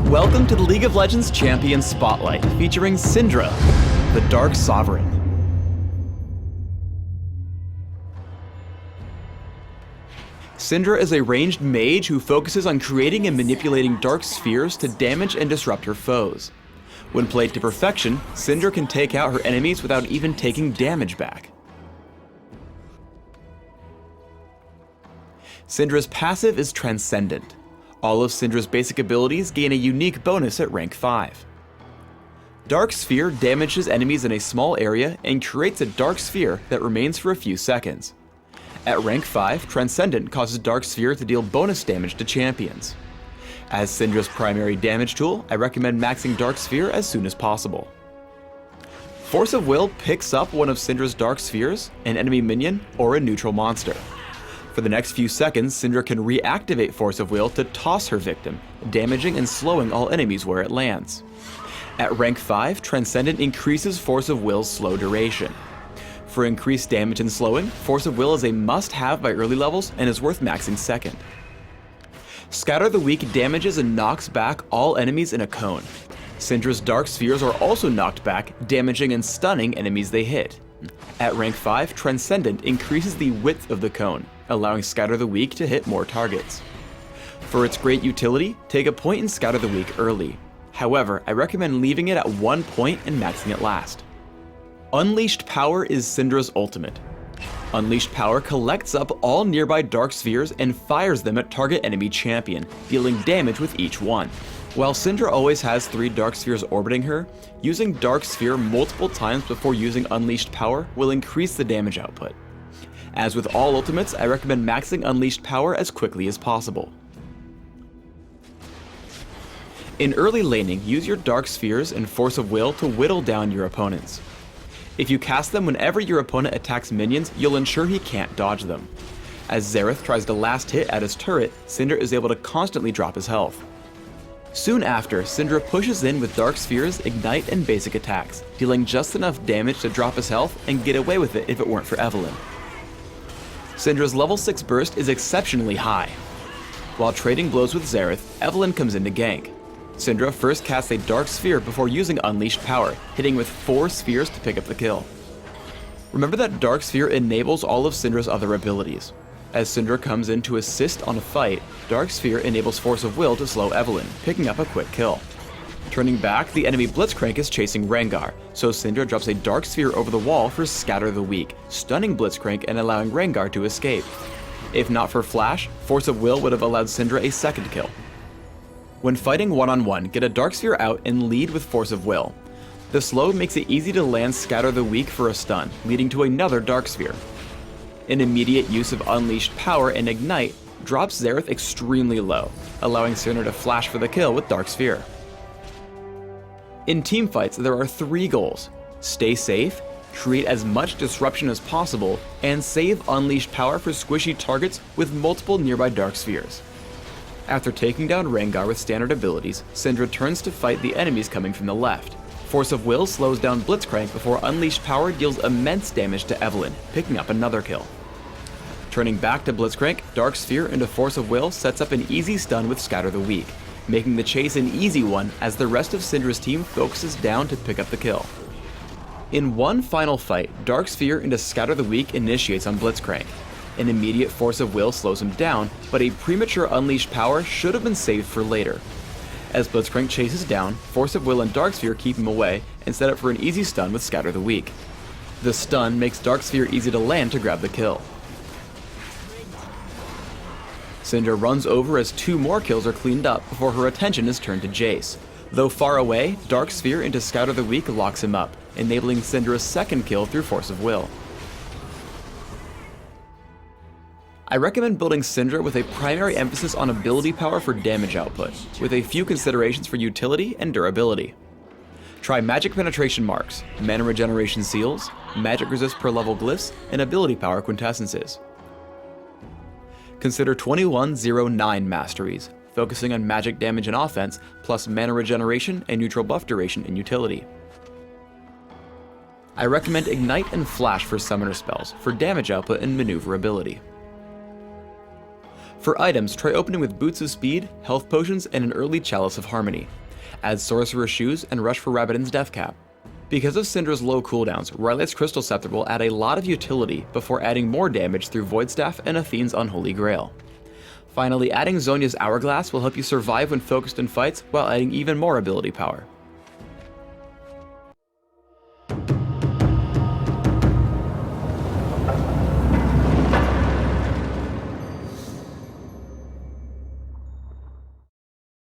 Welcome to the League of Legends Champion Spotlight, featuring Syndra the Dark Sovereign. Syndra is a ranged mage who focuses on creating and manipulating dark spheres to damage and disrupt her foes. When played to perfection, Syndra can take out her enemies without even taking damage back. Syndra's passive is Transcendent. All of Syndra's basic abilities gain a unique bonus at rank 5. Dark Sphere damages enemies in a small area and creates a dark sphere that remains for a few seconds. At rank 5, Transcendent causes Dark Sphere to deal bonus damage to champions. As Syndra's primary damage tool, I recommend maxing Dark Sphere as soon as possible. Force of Will picks up one of Syndra's Dark Spheres, an enemy minion, or a neutral monster. For the next few seconds, Syndra can reactivate Force of Will to toss her victim, damaging and slowing all enemies where it lands. At rank 5, Transcendent increases Force of Will's slow duration. For increased damage and slowing, Force of Will is a must-have by early levels and is worth maxing second. Scatter the Weak damages and knocks back all enemies in a cone. Syndra's Dark Spheres are also knocked back, damaging and stunning enemies they hit. At rank 5, Transcendent increases the width of the cone, allowing Scatter the Weak to hit more targets. For its great utility, take a point in Scatter the Weak early. However, I recommend leaving it at 1 point and maxing it last. Unleashed Power is Syndra's ultimate. Unleashed Power collects up all nearby dark spheres and fires them at target enemy champion, dealing damage with each one. While Syndra always has 3 dark spheres orbiting her, using Dark Sphere multiple times before using Unleashed Power will increase the damage output. As with all ultimates, I recommend maxing Unleashed Power as quickly as possible. In early laning, use your Dark Spheres and Force of Will to whittle down your opponents. If you cast them whenever your opponent attacks minions, you'll ensure he can't dodge them. As Xerath tries to last hit at his turret, Syndra is able to constantly drop his health. Soon after, Syndra pushes in with Dark Spheres, Ignite, and basic attacks, dealing just enough damage to drop his health and get away with it if it weren't for Evelynn. Syndra's level 6 burst is exceptionally high. While trading blows with Xerath, Evelynn comes in to gank. Syndra first casts a Dark Sphere before using Unleashed Power, hitting with 4 spheres to pick up the kill. Remember that Dark Sphere enables all of Syndra's other abilities. As Syndra comes in to assist on a fight, Dark Sphere enables Force of Will to slow Evelynn, picking up a quick kill. Turning back, the enemy Blitzcrank is chasing Rengar, so Syndra drops a Dark Sphere over the wall for Scatter the Weak, stunning Blitzcrank and allowing Rengar to escape. If not for Flash, Force of Will would have allowed Syndra a second kill. When fighting one-on-one, get a Dark Sphere out and lead with Force of Will. The slow makes it easy to land Scatter the Weak for a stun, leading to another Dark Sphere. An immediate use of Unleashed Power and Ignite drops Xerath extremely low, allowing Syndra to flash for the kill with Dark Sphere. In teamfights, there are 3 goals: stay safe, create as much disruption as possible, and save Unleashed Power for squishy targets with multiple nearby Dark Spheres. After taking down Rengar with standard abilities, Syndra turns to fight the enemies coming from the left. Force of Will slows down Blitzcrank before Unleashed Power deals immense damage to Evelynn, picking up another kill. Turning back to Blitzcrank, Dark Sphere into Force of Will sets up an easy stun with Scatter the Weak, making the chase an easy one as the rest of Syndra's team focuses down to pick up the kill. In one final fight, Dark Sphere into Scatter the Weak initiates on Blitzcrank. An immediate Force of Will slows him down, but a premature Unleashed Power should have been saved for later. As Blitzcrank chases down, Force of Will and Dark Sphere keep him away and set up for an easy stun with Scatter the Weak. The stun makes Dark Sphere easy to land to grab the kill. Syndra runs over as 2 more kills are cleaned up before her attention is turned to Jace. Though far away, Dark Sphere into Scatter the Weak locks him up, enabling Syndra's second kill through Force of Will. I recommend building Syndra with a primary emphasis on ability power for damage output, with a few considerations for utility and durability. Try Magic Penetration Marks, Mana Regeneration Seals, Magic Resist per level glyphs, and ability power quintessences. Consider 2109 masteries, focusing on magic damage and offense, plus mana regeneration and neutral buff duration and utility. I recommend Ignite and Flash for summoner spells, for damage output and maneuverability. For items, try opening with Boots of Speed, Health Potions, and an early Chalice of Harmony. Add Sorcerer's Shoes and rush for Rabadon's Death Cap. Because of Syndra's low cooldowns, Rylai's Crystal Scepter will add a lot of utility before adding more damage through Void Staff and Athene's Unholy Grail. Finally, adding Zhonya's Hourglass will help you survive when focused in fights while adding even more ability power.